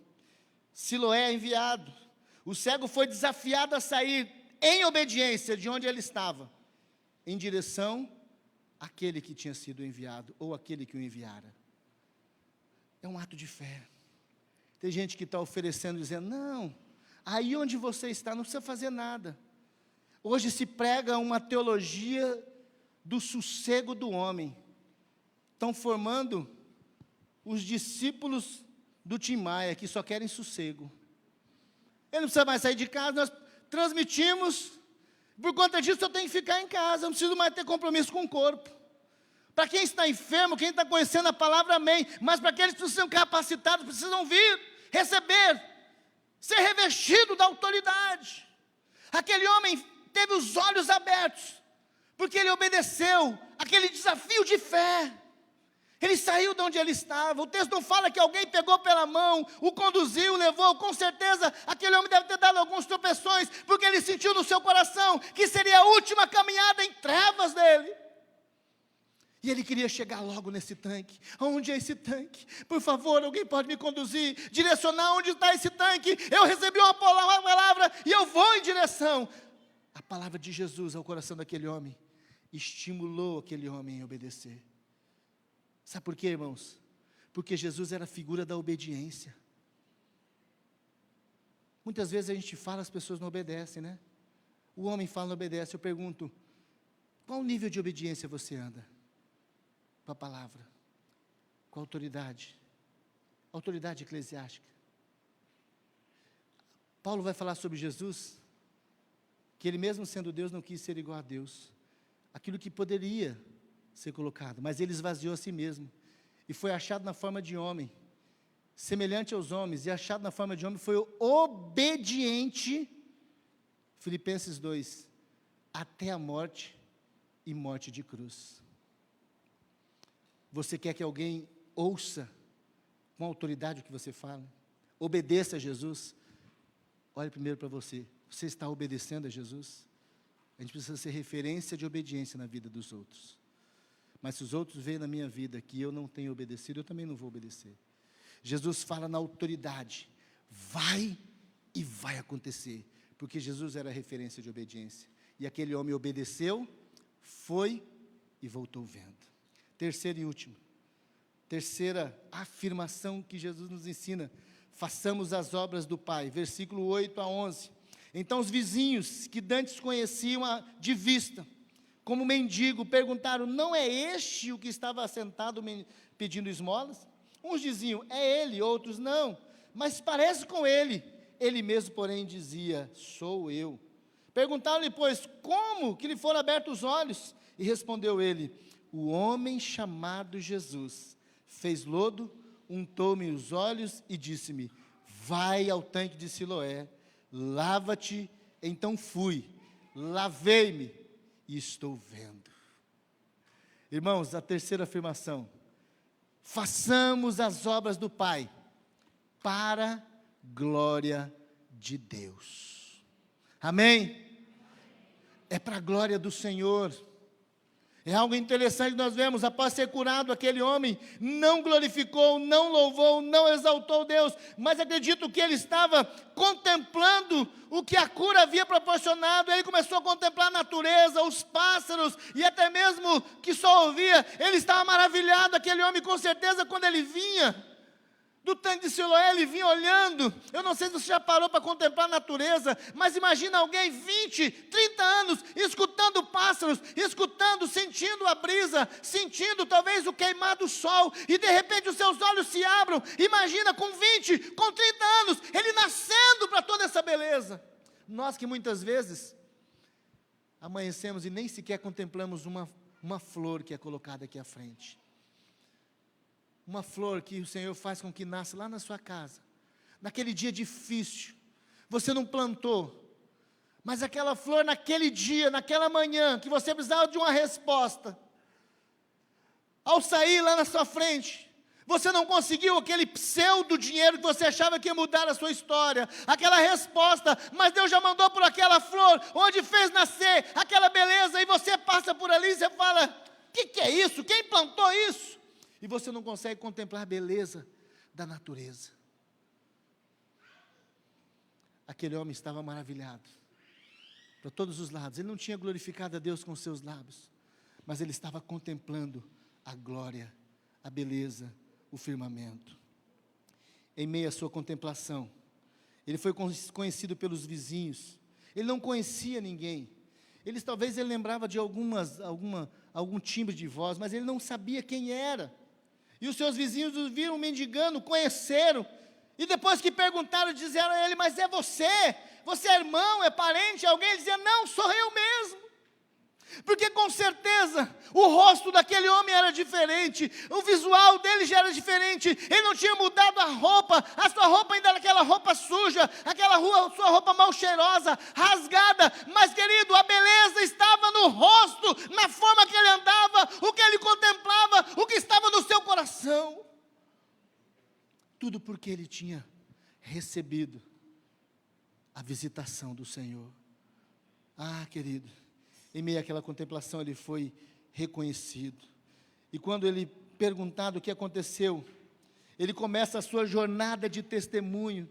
Siloé é enviado. O cego foi desafiado a sair em obediência de onde ele estava, em direção àquele que tinha sido enviado, ou aquele que o enviara. É um ato de fé. Tem gente que está oferecendo, dizendo: não, aí onde você está não precisa fazer nada. Hoje se prega uma teologia do sossego do homem. Estão formando os discípulos do Tim Maia, que só querem sossego. Ele não precisa mais sair de casa, nós transmitimos. Por conta disso eu tenho que ficar em casa, eu não preciso mais ter compromisso com o corpo. Para quem está enfermo, quem está conhecendo a palavra, amém. Mas para aqueles que são capacitados, precisam vir, receber, ser revestido da autoridade. Aquele homem teve os olhos abertos, porque ele obedeceu aquele desafio de fé. Ele saiu de onde ele estava. O texto não fala que alguém pegou pela mão, o conduziu, levou. Com certeza aquele homem deve ter dado alguns tropeções, porque ele sentiu no seu coração que seria a última caminhada em trevas dele. E ele queria chegar logo nesse tanque. Onde é esse tanque? Por favor, alguém pode me conduzir, direcionar onde está esse tanque? Eu recebi uma palavra e eu vou em direção. A palavra de Jesus ao coração daquele homem estimulou aquele homem a obedecer. Sabe por quê, irmãos? Porque Jesus era a figura da obediência. Muitas vezes a gente fala, as pessoas não obedecem, né? O homem fala, não obedece. Eu pergunto: qual nível de obediência você anda? Com a palavra, com a autoridade, autoridade eclesiástica. Paulo vai falar sobre Jesus, que ele mesmo sendo Deus não quis ser igual a Deus, aquilo que poderia ser colocado, mas ele esvaziou a si mesmo, e foi achado na forma de homem, semelhante aos homens, e achado na forma de homem, foi obediente, Filipenses 2, até a morte, e morte de cruz. Você quer que alguém ouça com autoridade o que você fala? Obedeça a Jesus? Olhe primeiro para você. Você está obedecendo a Jesus? A gente precisa ser referência de obediência na vida dos outros. Mas se os outros veem na minha vida que eu não tenho obedecido, eu também não vou obedecer. Jesus fala na autoridade. Vai e vai acontecer. Porque Jesus era a referência de obediência. E aquele homem obedeceu, foi e voltou vendo. Terceiro e último. Terceira afirmação que Jesus nos ensina. Façamos as obras do Pai. Versículo 8 a 11. Então os vizinhos, que dantes conheciam de vista, como mendigo, perguntaram: não é este o que estava sentado pedindo esmolas? Uns diziam: é ele, outros: não, mas parece com ele. Ele mesmo, porém, dizia: sou eu. Perguntaram-lhe, pois, como que lhe foram abertos os olhos? E respondeu ele: o homem chamado Jesus fez lodo, untou-me os olhos e disse-me: vai ao tanque de Siloé, lava-te. Então fui, lavei-me e estou vendo. Irmãos, a terceira afirmação: façamos as obras do Pai para glória de Deus. Amém? É para a glória do Senhor. É algo interessante, nós vemos, após ser curado, aquele homem não glorificou, não louvou, não exaltou Deus, mas acredito que ele estava contemplando o que a cura havia proporcionado. Ele começou a contemplar a natureza, os pássaros, e até mesmo que só ouvia, ele estava maravilhado. Aquele homem, com certeza, quando ele vinha do tanque de Siloé, ele vinha olhando. Eu não sei se você já parou para contemplar a natureza, mas imagina alguém 20, 30 anos, escutando pássaros, escutando, sentindo a brisa, sentindo talvez o queimar do sol, e de repente os seus olhos se abram. Imagina com 20, com 30 anos, ele nascendo para toda essa beleza. Nós que muitas vezes amanhecemos e nem sequer contemplamos uma flor que é colocada aqui à frente. Uma flor que o Senhor faz com que nasça lá na sua casa, naquele dia difícil, você não plantou, mas aquela flor naquele dia, naquela manhã, que você precisava de uma resposta, ao sair lá na sua frente, você não conseguiu aquele pseudo dinheiro que você achava que ia mudar a sua história, aquela resposta, mas Deus já mandou por aquela flor, onde fez nascer aquela beleza, e você passa por ali e você fala, que é isso? Quem plantou isso? E você não consegue contemplar a beleza da natureza. Aquele homem estava maravilhado, para todos os lados. Ele não tinha glorificado a Deus com seus lábios, mas ele estava contemplando a glória, a beleza, o firmamento. Em meio à sua contemplação, ele foi conhecido pelos vizinhos. Ele não conhecia ninguém. Talvez ele lembrava de algum timbre de voz, mas ele não sabia quem era. E os seus vizinhos o viram mendigando, conheceram, e depois que perguntaram, disseram a ele, mas é você? Você é irmão, é parente? Alguém dizia, não, sou eu mesmo. Porque com certeza, o rosto daquele homem era diferente, o visual dele já era diferente, ele não tinha mudado a sua roupa ainda era aquela roupa suja, sua roupa mal cheirosa, rasgada, mas querido, a beleza estava no rosto, na forma que ele andava, o que ele contemplava, o que estava no seu coração. Tudo porque ele tinha recebido a visitação do Senhor. Ah, querido, em meio àquela contemplação ele foi reconhecido. E quando ele perguntado o que aconteceu, ele começa a sua jornada de testemunho,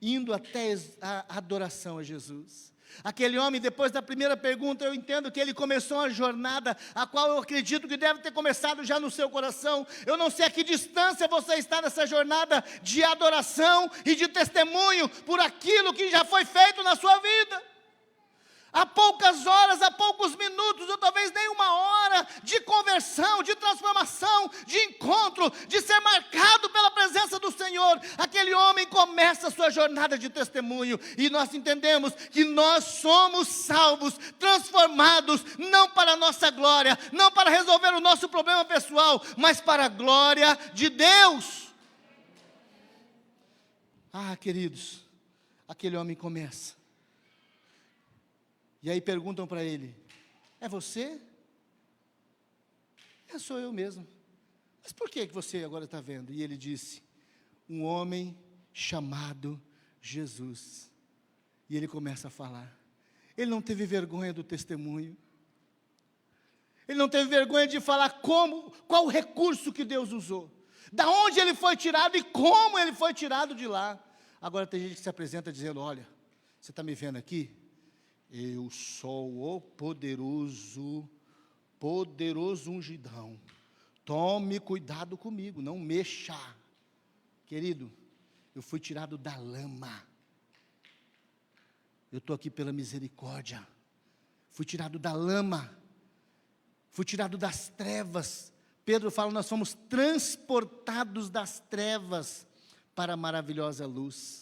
indo até a adoração a Jesus. Aquele homem, depois da primeira pergunta, eu entendo que ele começou uma jornada, a qual eu acredito que deve ter começado já no seu coração. Eu não sei a que distância você está nessa jornada de adoração e de testemunho por aquilo que já foi feito na sua vida. Há poucas horas, há poucos minutos, ou talvez nem uma hora de conversão, de transformação, de encontro, de ser marcado pela presença do Senhor. Aquele homem começa a sua jornada de testemunho, e nós entendemos que nós somos salvos, transformados, não para a nossa glória, não para resolver o nosso problema pessoal, mas para a glória de Deus. Ah, queridos, aquele homem começa. E aí perguntam para ele, é você? Sou eu mesmo. Mas por que você agora está vendo? E ele disse, um homem chamado Jesus. E ele começa a falar. Ele não teve vergonha do testemunho. Ele não teve vergonha de falar qual o recurso que Deus usou. Da onde ele foi tirado e como ele foi tirado de lá. Agora tem gente que se apresenta dizendo, olha, você está me vendo aqui? Eu sou o poderoso ungidão. Tome cuidado comigo, não mexa. Querido, eu fui tirado da lama. Eu estou aqui pela misericórdia. Fui tirado da lama. Fui tirado das trevas. Pedro fala, nós fomos transportados das trevas para a maravilhosa luz.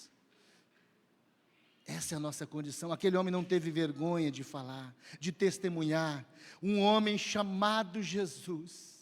Essa é a nossa condição. Aquele homem não teve vergonha de falar, de testemunhar. Um homem chamado Jesus.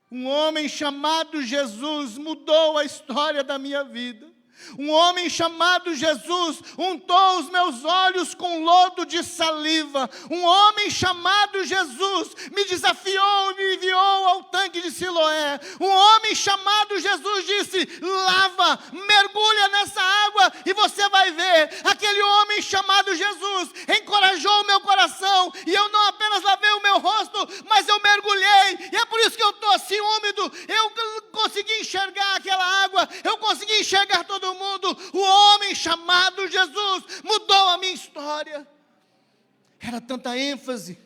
Um homem chamado Jesus mudou a história da minha vida. Um homem chamado Jesus untou os meus olhos com lodo de saliva. Um homem chamado Jesus me desafiou e me enviou ao tanque de Siloé. Um homem chamado Jesus disse, lava, mergulha nessa água e você você vai ver, aquele homem chamado Jesus encorajou o meu coração, e eu não apenas lavei o meu rosto, mas eu mergulhei, e é por isso que eu estou assim úmido. Eu consegui enxergar aquela água, eu consegui enxergar todo mundo. O homem chamado Jesus mudou a minha história. Era tanta ênfase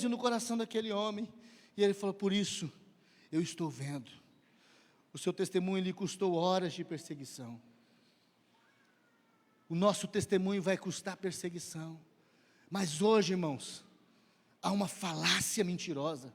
no coração daquele homem, e ele falou: por isso eu estou vendo. O seu testemunho lhe custou horas de perseguição. O nosso testemunho vai custar perseguição. Mas hoje, irmãos, há uma falácia mentirosa,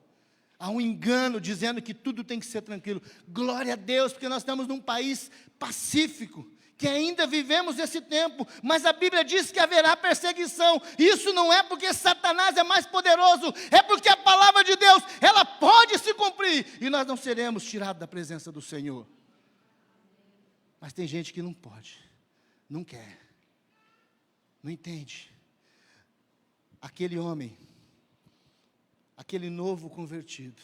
há um engano dizendo que tudo tem que ser tranquilo. Glória a Deus, porque nós estamos num país pacífico, que ainda vivemos esse tempo, mas a Bíblia diz que haverá perseguição. Isso não é porque Satanás é mais poderoso, é porque a palavra de Deus, ela pode se cumprir, e nós não seremos tirados da presença do Senhor. Mas tem gente que não pode, não quer, não entende. Aquele homem, aquele novo convertido,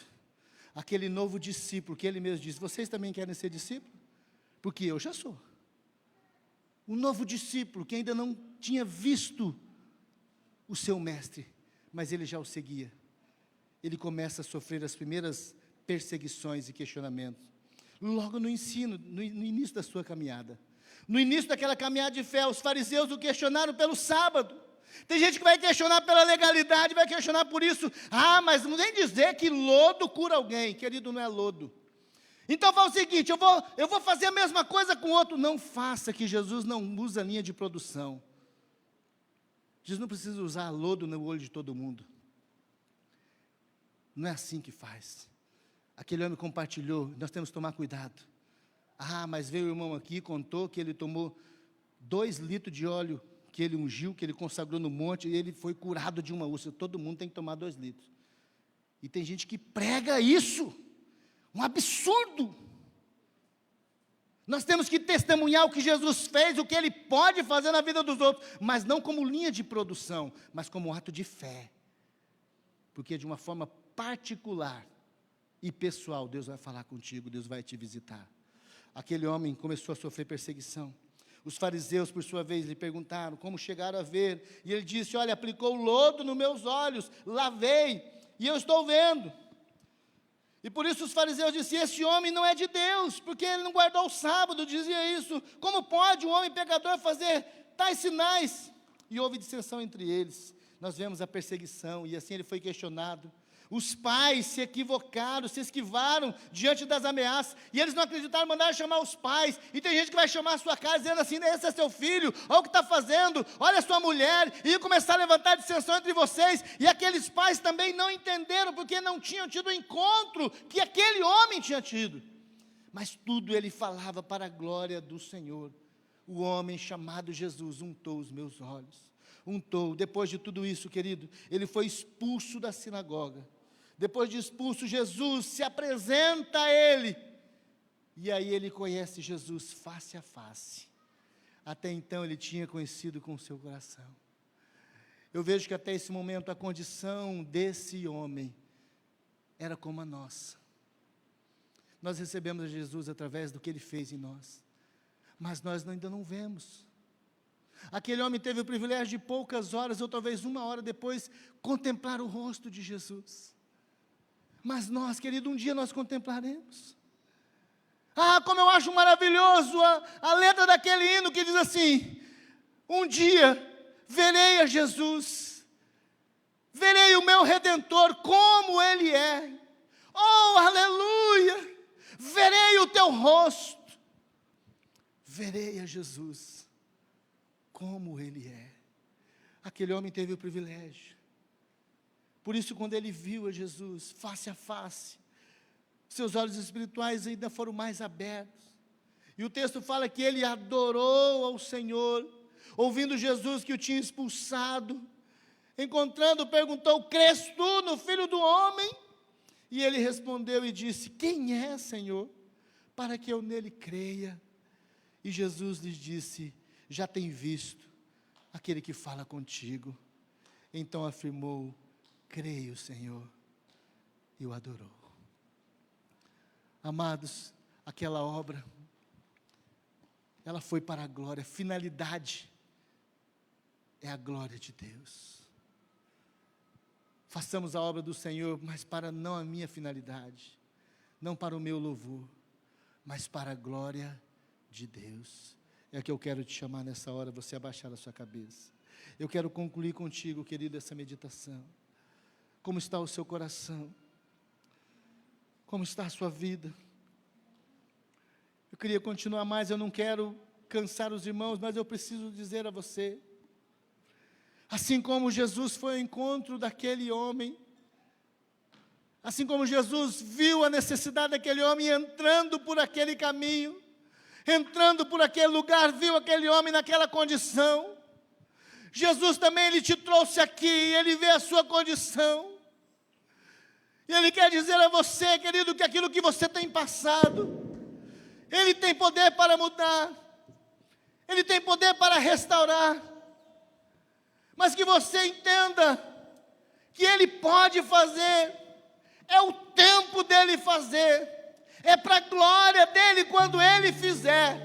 aquele novo discípulo, que ele mesmo disse: vocês também querem ser discípulos? Porque eu já sou. Um novo discípulo que ainda não tinha visto o seu mestre, mas ele já o seguia. Ele começa a sofrer as primeiras perseguições e questionamentos, logo no ensino, no início da sua caminhada. No início daquela caminhada de fé, os fariseus o questionaram pelo sábado. Tem gente que vai questionar pela legalidade, vai questionar por isso. Mas não vem dizer que lodo cura alguém. Querido, não é lodo. Então fala o seguinte: eu vou fazer a mesma coisa com outro. Não faça, que Jesus não usa linha de produção. Jesus não precisa usar lodo no olho de todo mundo. Não é assim que faz. Aquele homem compartilhou, nós temos que tomar cuidado. Mas veio o irmão aqui, contou que ele tomou 2 litros de óleo, que ele ungiu, que ele consagrou no monte, e ele foi curado de uma úlcera. Todo mundo tem que tomar 2 litros. E tem gente que prega isso. Um absurdo. Nós temos que testemunhar o que Jesus fez, o que Ele pode fazer na vida dos outros, mas não como linha de produção, mas como ato de fé. Porque de uma forma particular e pessoal, Deus vai falar contigo, Deus vai te visitar. Aquele homem começou a sofrer perseguição. Os fariseus, por sua vez, lhe perguntaram como chegaram a ver, e ele disse: olha, aplicou lodo nos meus olhos, lavei, e eu estou vendo. E por isso os fariseus diziam: esse homem não é de Deus, porque ele não guardou o sábado. Dizia isso: como pode um homem pecador fazer tais sinais? E houve dissensão entre eles. Nós vemos a perseguição, e assim ele foi questionado. Os pais se equivocaram, se esquivaram diante das ameaças, e eles não acreditaram, mandaram chamar os pais. E tem gente que vai chamar a sua casa dizendo assim: esse é seu filho, olha o que está fazendo, olha a sua mulher, e começar a levantar dissensão entre vocês. E aqueles pais também não entenderam, porque não tinham tido o encontro que aquele homem tinha tido. Mas tudo ele falava para a glória do Senhor. O homem chamado Jesus untou os meus olhos. Untou. Depois de tudo isso, querido, ele foi expulso da sinagoga. Depois de expulso, Jesus se apresenta a ele, e aí ele conhece Jesus face a face. Até então ele tinha conhecido com o seu coração. Eu vejo que até esse momento a condição desse homem era como a nossa. Nós recebemos a Jesus através do que ele fez em nós, mas nós ainda não vemos. Aquele homem teve o privilégio de poucas horas, ou talvez 1 hora depois, contemplar o rosto de Jesus. Mas nós, querido, um dia nós contemplaremos. Como eu acho maravilhoso a letra daquele hino que diz assim: um dia verei a Jesus, verei o meu Redentor como Ele é. Oh, aleluia! Verei o teu rosto, verei a Jesus como Ele é. Aquele homem teve o privilégio. Por isso, quando ele viu a Jesus face a face, seus olhos espirituais ainda foram mais abertos. E o texto fala que ele adorou ao Senhor, ouvindo Jesus que o tinha expulsado. Encontrando, perguntou: crês tu no Filho do Homem? E ele respondeu e disse: quem é, Senhor, para que eu nele creia? E Jesus lhes disse: já tem visto aquele que fala contigo. Então afirmou: creio, Senhor, e o adorou. Amados, aquela obra ela foi para a glória. Finalidade é a glória de Deus. Façamos a obra do Senhor, mas para não a minha finalidade, não para o meu louvor, mas para a glória de Deus. É que eu quero te chamar nessa hora, você abaixar a sua cabeça. Eu quero concluir contigo, querido, essa meditação. Como está o seu coração? Como está a sua vida? Eu queria continuar mais, eu não quero cansar os irmãos, mas eu preciso dizer a você, assim como Jesus foi ao encontro daquele homem, assim como Jesus viu a necessidade daquele homem entrando por aquele caminho, entrando por aquele lugar, viu aquele homem naquela condição, Jesus também, Ele te trouxe aqui, Ele vê a sua condição, e Ele quer dizer a você, querido, que aquilo que você tem passado, Ele tem poder para mudar, Ele tem poder para restaurar, mas que você entenda, que Ele pode fazer, é o tempo dEle fazer, é para a glória dEle quando Ele fizer,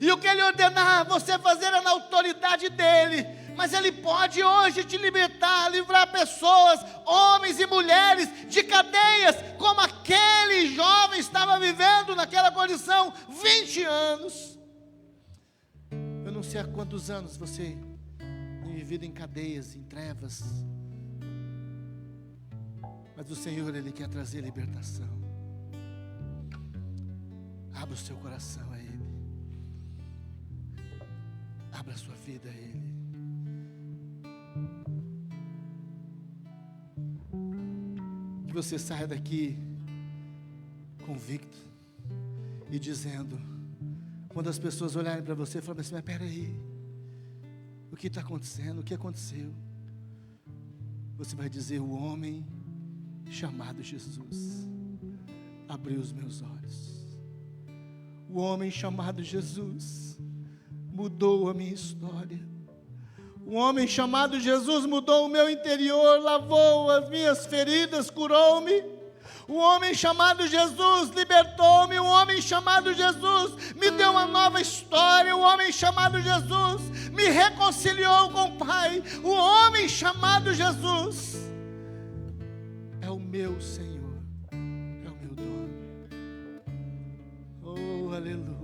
e o que Ele ordenar você fazer é na autoridade dEle, mas Ele pode hoje te libertar, livrar pessoas, homens e mulheres, de cadeias, como aquele jovem estava vivendo naquela condição, 20 anos, eu não sei há quantos anos você tem vivido em cadeias, em trevas, mas o Senhor, Ele quer trazer libertação. Abra o seu coração a Ele, abra a sua vida a Ele. Que você saia daqui convicto e dizendo, quando as pessoas olharem para você, falando assim, mas peraí, o que está acontecendo? O que aconteceu? Você vai dizer, o homem chamado Jesus abriu os meus olhos. O homem chamado Jesus mudou a minha história. O homem chamado Jesus mudou o meu interior, lavou as minhas feridas, curou-me. O homem chamado Jesus libertou-me. O homem chamado Jesus me deu uma nova história. O homem chamado Jesus me reconciliou com o Pai. O homem chamado Jesus é o meu Senhor, é o meu dono. Oh, aleluia.